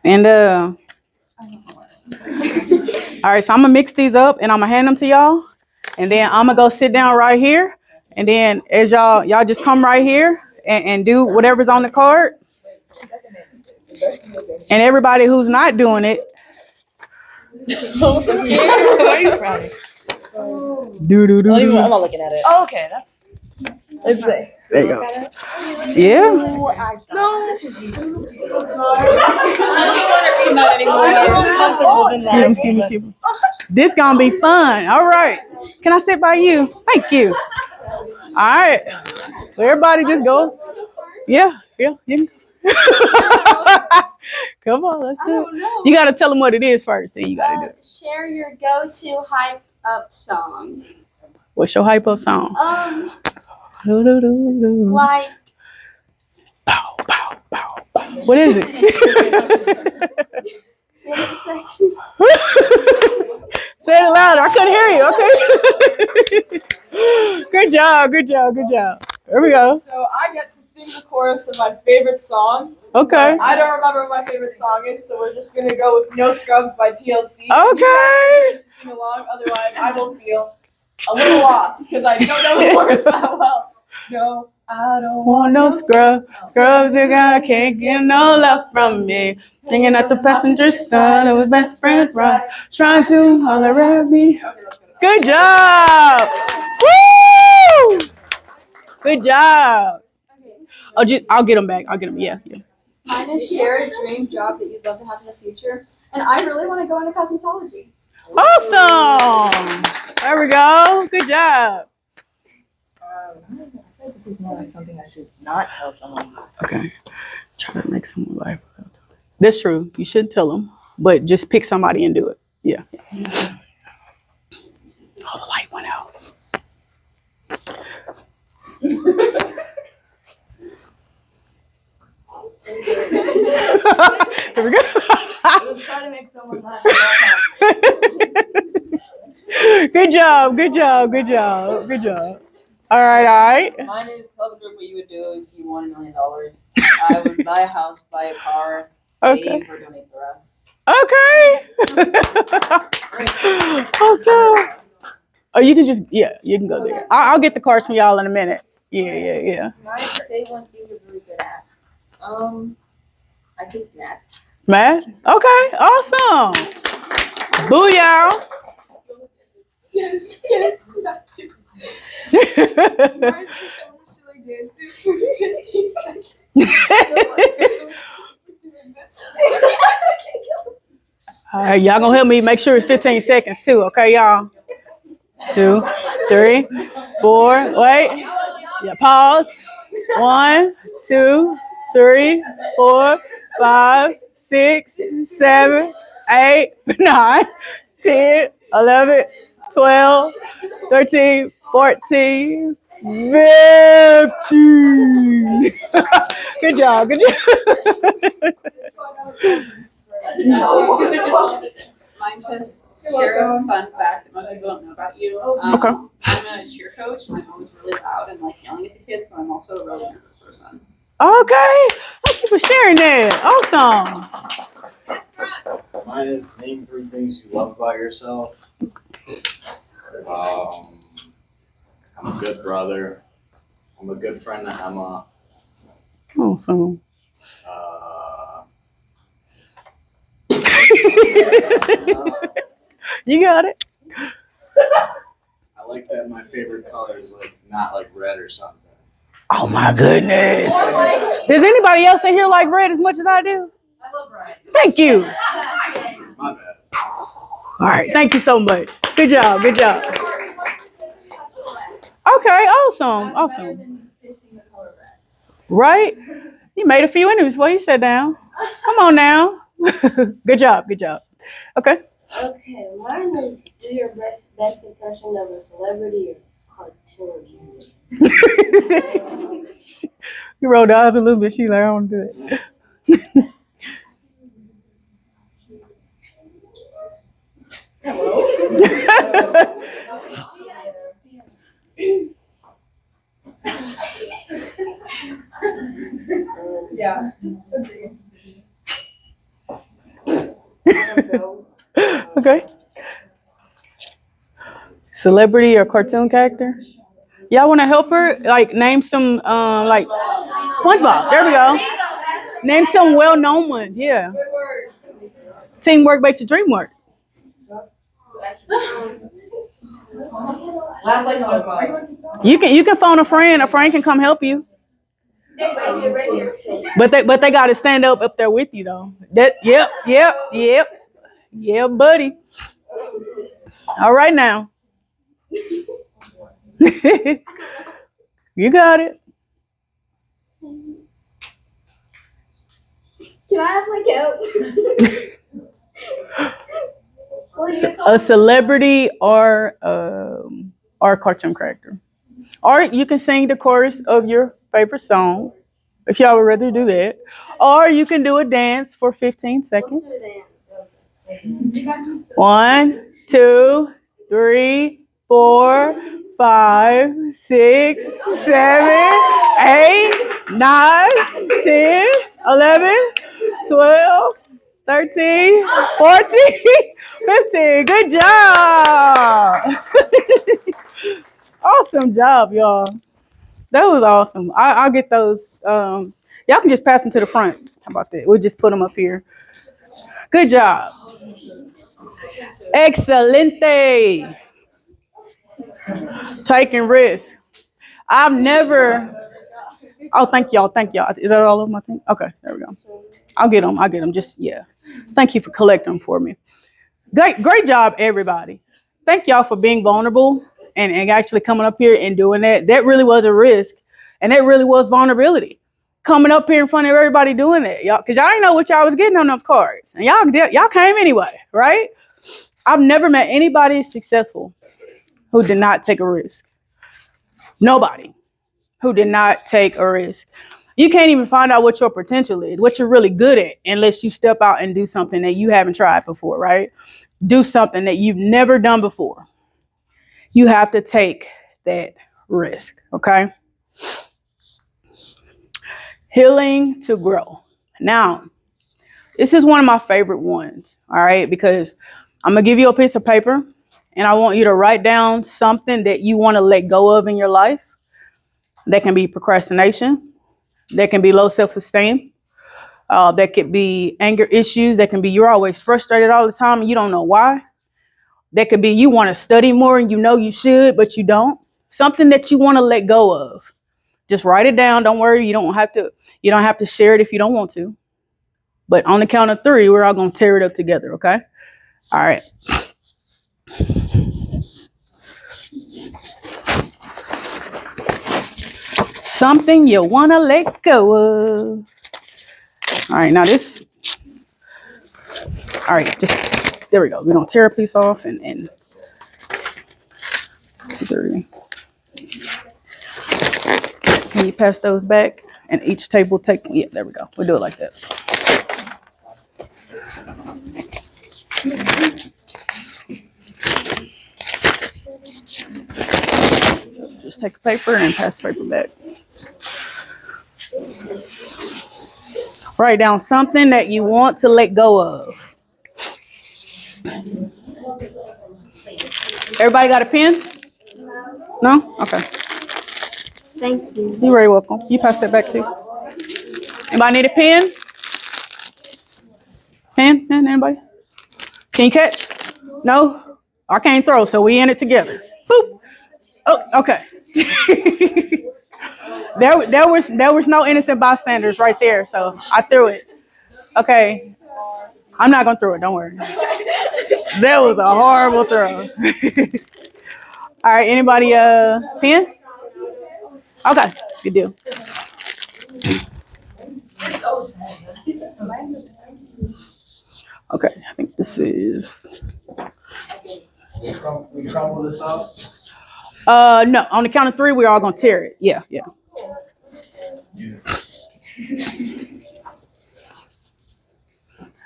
And all right, so I'm gonna mix these up and I'm gonna hand them to y'all. And then I'm gonna go sit down right here. And then as y'all just come right here and do whatever's on the card. And everybody who's not doing it. Why are you frowning? I'm not looking at it. Oh, okay, it's like. There you go. Yeah. I don't want to read that anymore. Excuse me. This gonna be fun. All right. Can I sit by you? Thank you. All right. So everybody just go. Yeah. You can. Come on, let's do it. You gotta tell them what it is first. Then you gotta do it. Share your go-to hype up song. What's your hype up song? Like. Pow, pow, pow, pow. What is it? Sexy. Say it louder. I couldn't hear you. Okay. Good job. There we go. So I get to sing the chorus of my favorite song. Okay. I don't remember what my favorite song is, so we're just gonna go with No Scrubs by TLC. Okay. You guys to sing along, otherwise I will feel a little lost because I don't know the words that well. No, I don't Want no scrubs. Scrubs, you got can't get no love from me. Singing at the passenger side, it was best friend right, trying to holler at me. Good job. Woo! Good job. I'll get them back. I'll get them. Yeah. Mine is share a dream job that you'd love to have in the future. And I really want to go into cosmetology. Awesome. There we go. Good job. I feel like this is more like something I should not tell someone. Okay. Try to make someone laugh. That's true. You should tell them, but just pick somebody and do it. Yeah. Oh, the light went out. Here we go. Try to make someone laugh. Good job. All right. Mine is tell the group what you would do if you won $1 million. I would buy a house, buy a car, save or donate the rest. Okay. Awesome. Oh, you can just you can go there. I'll get the cards from y'all in a minute. Yeah. Mine is say one thing you're really good at. I think math. Math? Okay, awesome. Booyah. Yes. All right, y'all gonna help me make sure it's 15 seconds too, okay, y'all? 2, 3, 4. Wait. Yeah, pause. 1, 2, 3, 4, 5, 6, 7, 8, 9, 10, 11, 12, 13, 14, 15. Good job. Mine just share a fun fact that most people don't know about you. Okay. I'm a cheer coach. My mom is really loud and like yelling at the kids, but I'm also a really nervous person. Okay. Thank you for sharing that. Awesome. Mine is name 3 things you love about yourself. I'm a good brother. I'm a good friend to Emma. Awesome. I You got it. like that my favorite color is like not like red or something. Oh my goodness. Does anybody else in here like red as much as I do? I love red. Thank you. My bad. All right. Thank you so much. Good job. Good job. Okay. Awesome. Awesome. Right? You made a few interviews before you sat down. Come on now. Good job. Good job. Okay. Okay, mine is do your best impression of a celebrity or cartoon. You rolled the eyes a little bit. She like, I don't want to do it. Yeah. Okay. Celebrity or cartoon character? Y'all want to help her? Like name some, like SpongeBob. There we go. Name some well-known ones. Yeah. Teamwork makes the dream work. Last place SpongeBob. You can phone a friend. A friend can come help you. But they got to stand up there with you though. That yeah, buddy. All right now. You got it. Can I have my count? A celebrity or a cartoon character. Or you can sing the chorus of your favorite song if y'all would rather do that. Or you can do a dance for 15 seconds. One, two, three, 4, 5, 6, 7, 8, 9, 10, 11, 12, 13, 14, 15. Good job. Awesome job, y'all. That was awesome. I'll get those. Y'all can just pass them to the front. How about that? We'll just put them up here. Good job. Excelente. Taking risks. I've never. Oh, thank y'all. Thank y'all. Is that all of my thing? Okay, there we go. I'll get them. Just, yeah. Thank you for collecting them for me. Great job, everybody. Thank y'all for being vulnerable and actually coming up here and doing that. That really was a risk. And that really was vulnerability. Coming up here in front of everybody doing that, y'all, because y'all didn't know what y'all was getting on those cards. And y'all came anyway, right? I've never met anybody successful who did not take a risk. Nobody who did not take a risk. You can't even find out what your potential is, what you're really good at, unless you step out and do something that you haven't tried before, right? Do something that you've never done before. You have to take that risk, okay? Healing to grow. Now, this is one of my favorite ones, all right? Because I'm going to give you a piece of paper, and I want you to write down something that you want to let go of in your life. That can be procrastination. That can be low self-esteem. That could be anger issues. That can be you're always frustrated all the time and you don't know why. That could be you want to study more and you know you should, but you don't. Something that you want to let go of. Just write it down. Don't worry. You don't have to share it if you don't want to. But on the count of 3, we're all going to tear it up together, okay? All right. Something you want to let go of. All right, now this. All right, there we go. We're going to tear a piece off and 2, 3. Can you pass those back? And each table take, yeah, there we go. We'll do it like that. Just take a paper and pass the paper back. Write down something that you want to let go of. Everybody got a pen? No? Okay. Thank you. You're very welcome. You pass that back too. Anybody need a pen? Pen? Anybody? Can you catch? No? I can't throw, so we in it together. Boop. Oh, okay. there was no innocent bystanders right there, so I threw it. Okay, I'm not gonna throw it. Don't worry. That was a horrible throw. All right, anybody pen? Okay, good deal. Okay, I think this is. We crumble this up. No, on the count of three, we're all gonna tear it. Yeah, yeah.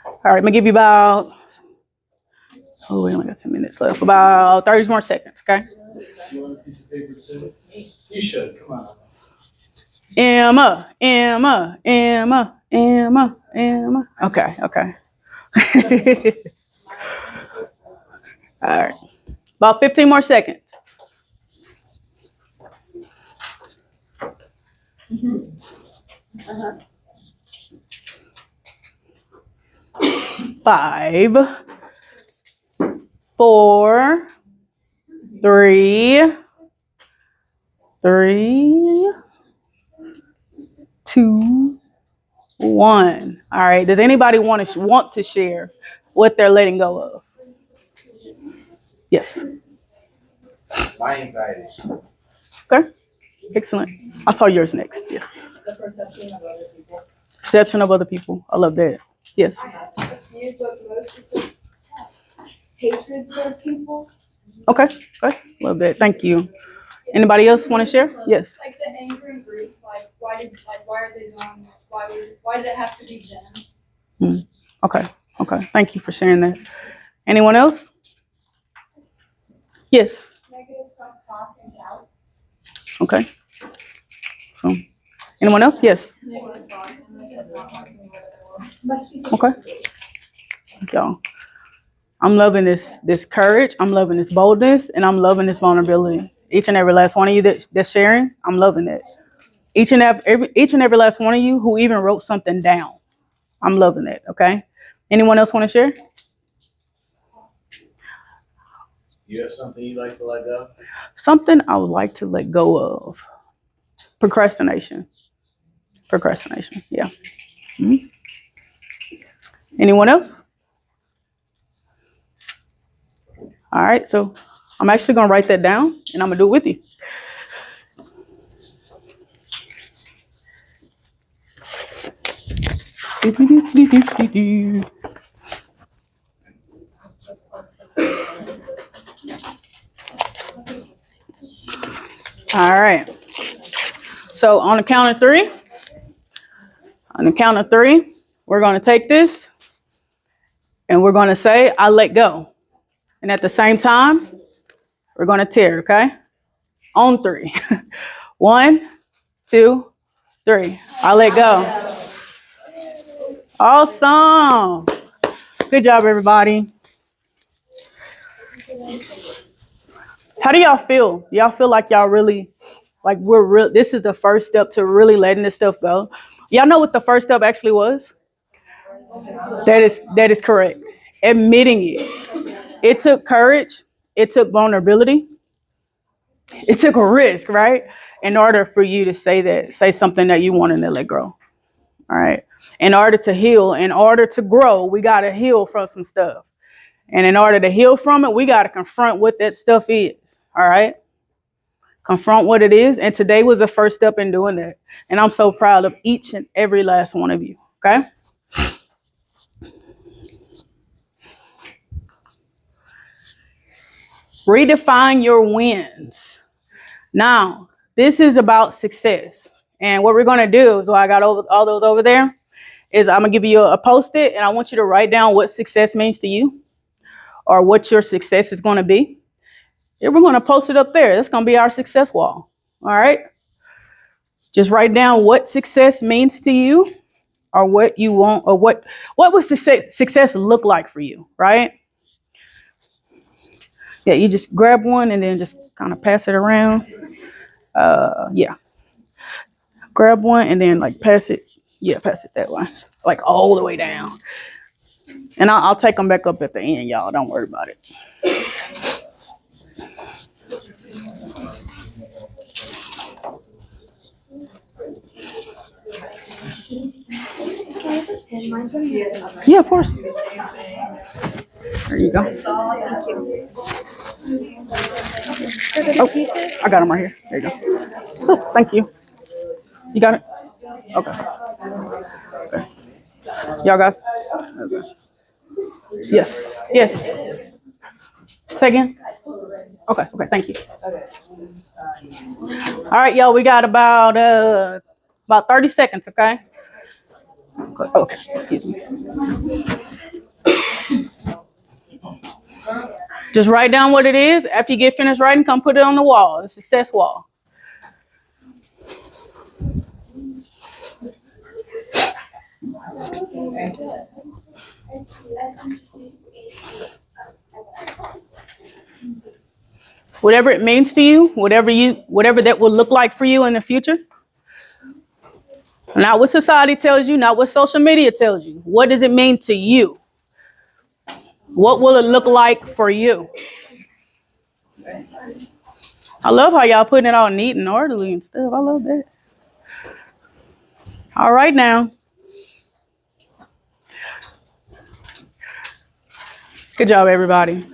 All right, I'm gonna give you about. Oh, we only got 10 minutes left. About 30 more seconds. Okay. You want a piece of paper too? You should. Come on. Emma. Okay, okay. All right. About 15 more seconds. Five, four, three, two, one. All right. Does anybody want to share what they're letting go of? Yes. My anxiety. Okay. Excellent. I saw yours next. Yeah. The perception of other people. Perception of other people. I love that. Yes. You, but most is like hatred towards people. Okay. Okay. Love that. Thank you. Anybody else want to share? Yes. Like the anger and grief, why are they doing this? Why did it have to be them? Okay. Okay. Thank you for sharing that. Anyone else? Yes. Negative self-talk and doubt. Okay. So, anyone else? Yes. Okay. Thank y'all. I'm loving this courage. I'm loving this boldness, and I'm loving this vulnerability. Each and every last one of you that's sharing, I'm loving it. Each and every last one of you who even wrote something down, I'm loving it. Okay. Anyone else want to share? You have something you'd like to let go? Something I would like to let go of. Procrastination. Yeah. Mm-hmm. Anyone else? All right. So I'm actually going to write that down, and I'm going to do it with you. All right. So on the count of three, we're going to take this and we're going to say, I let go. And at the same time, we're going to tear, okay? On three. 1, 2, 3. I let go. Awesome. Good job, everybody. How do y'all feel? Y'all feel like y'all really, like this is the first step to really letting this stuff go? Y'all know what the first step actually was? That is correct. Admitting it. It took courage. It took vulnerability. It took a risk, right? In order for you to say something that you wanted to let go. All right. In order to heal, in order to grow, we got to heal from some stuff. And in order to heal from it, we got to confront what that stuff is. All right. Confront what it is. And today was the first step in doing that. And I'm so proud of each and every last one of you. Okay. Redefine your wins. Now, this is about success. And what we're going to do is, I got all those over there, is I'm going to give you a Post-it, and I want you to write down what success means to you or what your success is going to be. And we're going to post it up there. That's going to be our success wall. All right. Just write down what success means to you or what you want, or what would success look like for you, right? Yeah, you just grab one and then just kind of pass it around. Yeah. Grab one and then like pass it. Yeah, pass it that way. Like all the way down. And I'll take them back up at the end, y'all. Don't worry about it. Yeah, of course. There you go. Oh, I got them right here. There you go. Oh, thank you. You got it? Okay. Okay. Y'all guys? Okay. Yes. Yes. Say again? Okay. Okay. Thank you. All right, y'all. We got about 30 seconds. Okay. Okay. Excuse me. Just write down what it is. After you get finished writing, come put it on the wall, the success wall. Whatever it means to you, whatever that will look like for you in the future. Not what society tells you, not what social media tells you. What does it mean to you? What will it look like for you? I love how y'all putting it all neat and orderly and stuff. I love that. All right now. Good job, everybody.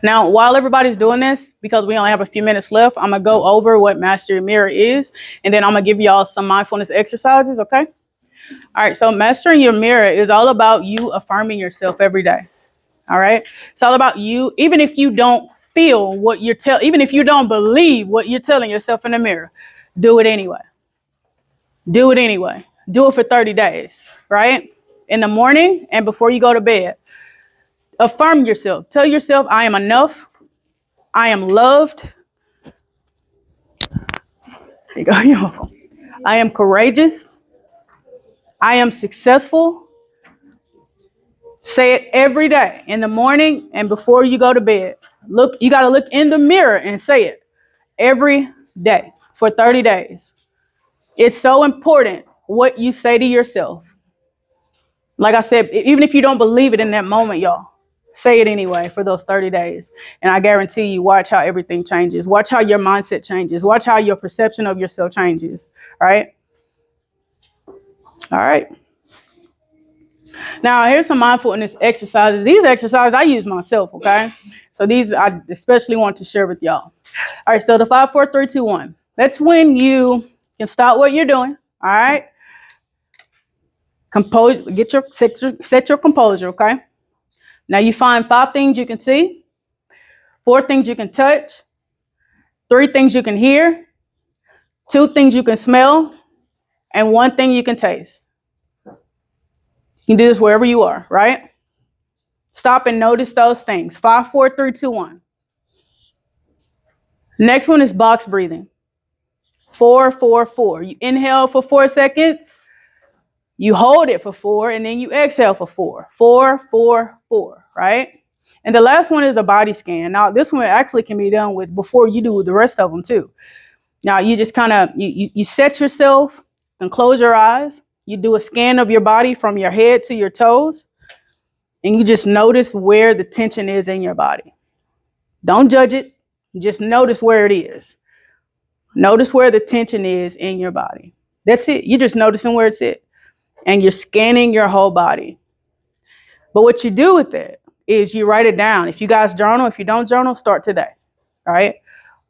Now, while everybody's doing this, because we only have a few minutes left, I'm going to go over what Master Your Mirror is, and then I'm going to give y'all some mindfulness exercises, okay? All right, so Mastering Your Mirror is all about you affirming yourself every day, all right? It's all about you, even if you don't feel what you're even if you don't believe what you're telling yourself in the mirror, do it anyway. Do it anyway. Do it for 30 days, right? In the morning and before you go to bed. Affirm yourself. Tell yourself, I am enough. I am loved. There you go. You're welcome. I am courageous. I am successful. Say it every day in the morning and before you go to bed. You got to look in the mirror and say it every day for 30 days. It's so important what you say to yourself. Like I said, even if you don't believe it in that moment, y'all, say it anyway for those 30 days. And I guarantee you, watch how everything changes. Watch how your mindset changes. Watch how your perception of yourself changes. Right? All right. Now, here's some mindfulness exercises. These exercises I use myself, okay? So these I especially want to share with y'all. All right, so the 5, 4, 3, 2, 1. That's when you can stop what you're doing, all right? Compose, set your composure, okay? Now you find 5 things you can see, 4 things you can touch, 3 things you can hear, 2 things you can smell, and 1 thing you can taste. You can do this wherever you are, right? Stop and notice those things. 5, 4, 3, 2, 1. Next one is box breathing. 4, 4, 4. You inhale for 4 seconds. You hold it for 4, and then you exhale for 4. 4, 4, 4, right? And the last one is a body scan. Now, this one actually can be done with before you do the rest of them too. Now, you just kind of, you set yourself and close your eyes. You do a scan of your body from your head to your toes, and you just notice where the tension is in your body. Don't judge it. Just notice where it is. Notice where the tension is in your body. That's it. You're just noticing where it's at. And you're scanning your whole body. But what you do with it is you write it down. If you guys journal, if you don't journal, start today. All right?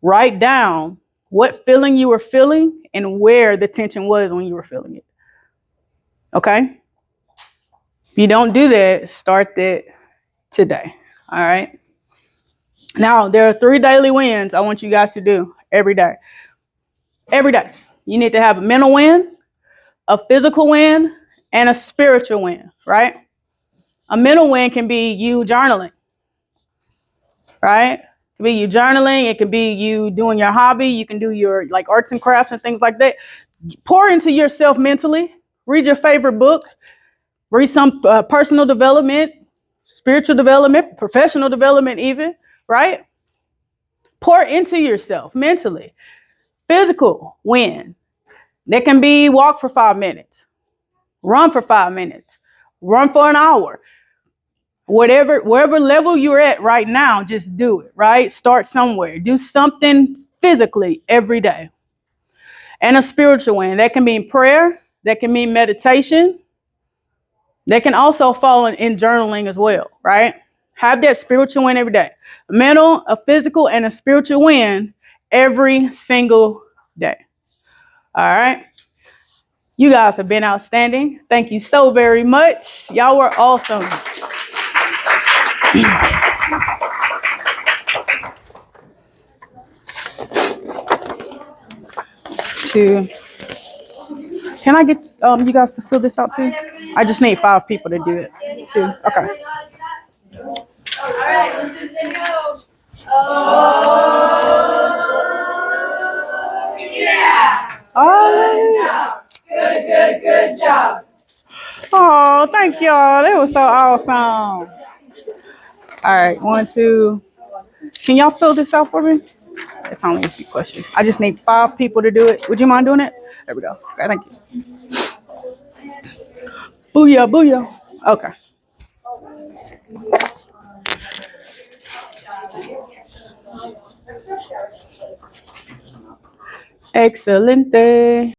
Write down what feeling you were feeling and where the tension was when you were feeling it. Okay? If you don't do that, start that today. All right? Now, there are 3 daily wins I want you guys to do every day. Every day. You need to have a mental win, a physical win, and a spiritual win, right? A mental win can be you journaling, right? It can be you journaling. It can be you doing your hobby. You can do your like arts and crafts and things like that. Pour into yourself mentally. Read your favorite book. Read some personal development, spiritual development, professional development even, right? Pour into yourself mentally. Physical win. That can be walk for 5 minutes, run for 5 minutes, Run for an hour. Wherever level you're at right now, just do it, right? Start somewhere. Do something physically every day. And a spiritual win. That can mean prayer. That can mean meditation. That can also fall in journaling as well, right? Have that spiritual win every day. A mental, a physical, and a spiritual win every single day. All right. You guys have been outstanding. Thank you so very much. Y'all were awesome. Can I get you guys to fill this out too? I just need 5 people to do it too. Okay. All right, let's just say go. Yeah. Oh, Good job. oh, thank y'all. That was so awesome. All right, 1, 2. Can y'all fill this out for me? It's only a few questions. I just need 5 people to do it. Would you mind doing it? There we go. Okay, thank you. Booyah, booyah. Okay. Excelente.